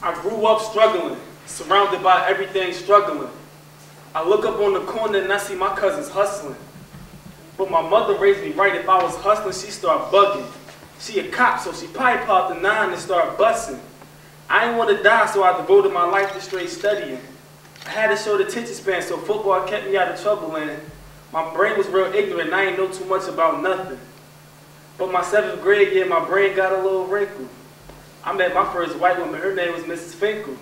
I grew up struggling, surrounded by everything struggling. I look up on the corner and I see my cousins hustling. But my mother raised me right. If I was hustling, she started bugging. She a cop, so she probably popped a 9 and started busting. I didn't want to die, so I devoted my life to straight studying. I had a short attention span, so football kept me out of trouble, and my brain was real ignorant, and I didn't know too much about nothing. But my 7th grade year, my brain got a little wrinkle. I met my first white woman. Her name was Mrs. Finkel.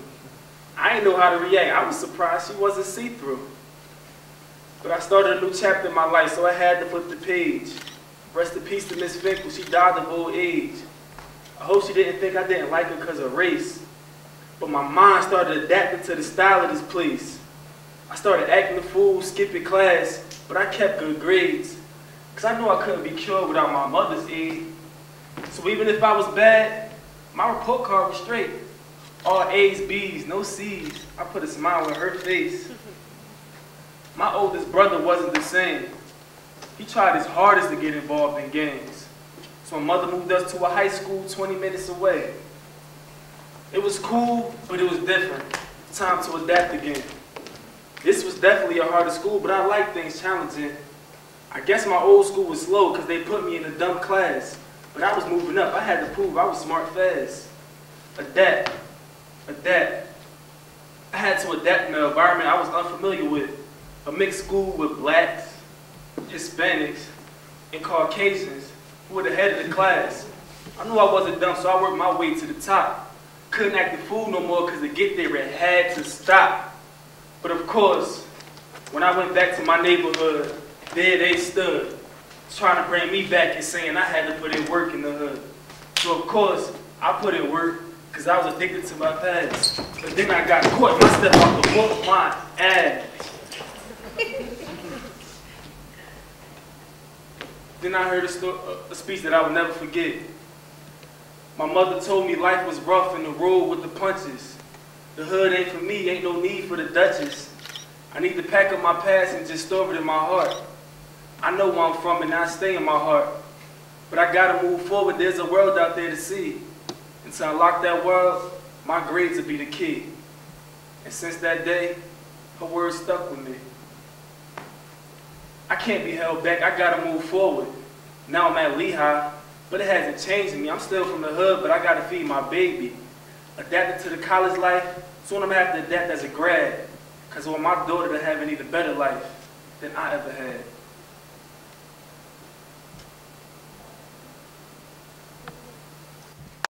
I didn't know how to react. I was surprised she wasn't see-through. But I started a new chapter in my life, so I had to flip the page. Rest in peace to Miss Finkel. She died of old age. I hope she didn't think I didn't like her because of race. But my mind started adapting to the style of this place. I started acting a fool, skipping class, but I kept good grades. Because I knew I couldn't be cured without my mother's aid. So even if I was bad, my report card was straight. All A's, B's, no C's. I put a smile on her face. My oldest brother wasn't the same. He tried his hardest to get involved in gangs. So my mother moved us to a high school 20 minutes away. It was cool, but it was different. Time to adapt again. This was definitely a harder school, but I liked things challenging. I guess my old school was slow because they put me in a dumb class. But I was moving up. I had to prove I was smart fast. Adapt. Adapt. I had to adapt in an environment I was unfamiliar with. A mixed school with blacks, Hispanics, and Caucasians who were the head of the class. I knew I wasn't dumb, so I worked my way to the top. Couldn't act the fool no more because to get there it had to stop. But of course, when I went back to my neighborhood, there they stood, trying to bring me back and saying I had to put in work in the hood. So of course, I put in work because I was addicted to my past. But then I got caught, my step off the whoop my ass. Then I heard a speech that I would never forget. My mother told me life was rough and the road with the punches. The hood ain't for me, ain't no need for the Duchess. I need to pack up my past and just store it in my heart. I know where I'm from and I stay in my heart. But I gotta move forward, there's a world out there to see. And to unlock that world, my grades will be the key. And since that day, her words stuck with me. I can't be held back, I gotta move forward. Now I'm at Lehigh, but it hasn't changed me. I'm still from the hood, but I gotta feed my baby. Adapted to the college life, soon I'm gonna have to adapt as a grad. Cause I want my daughter to have an even better life than I ever had.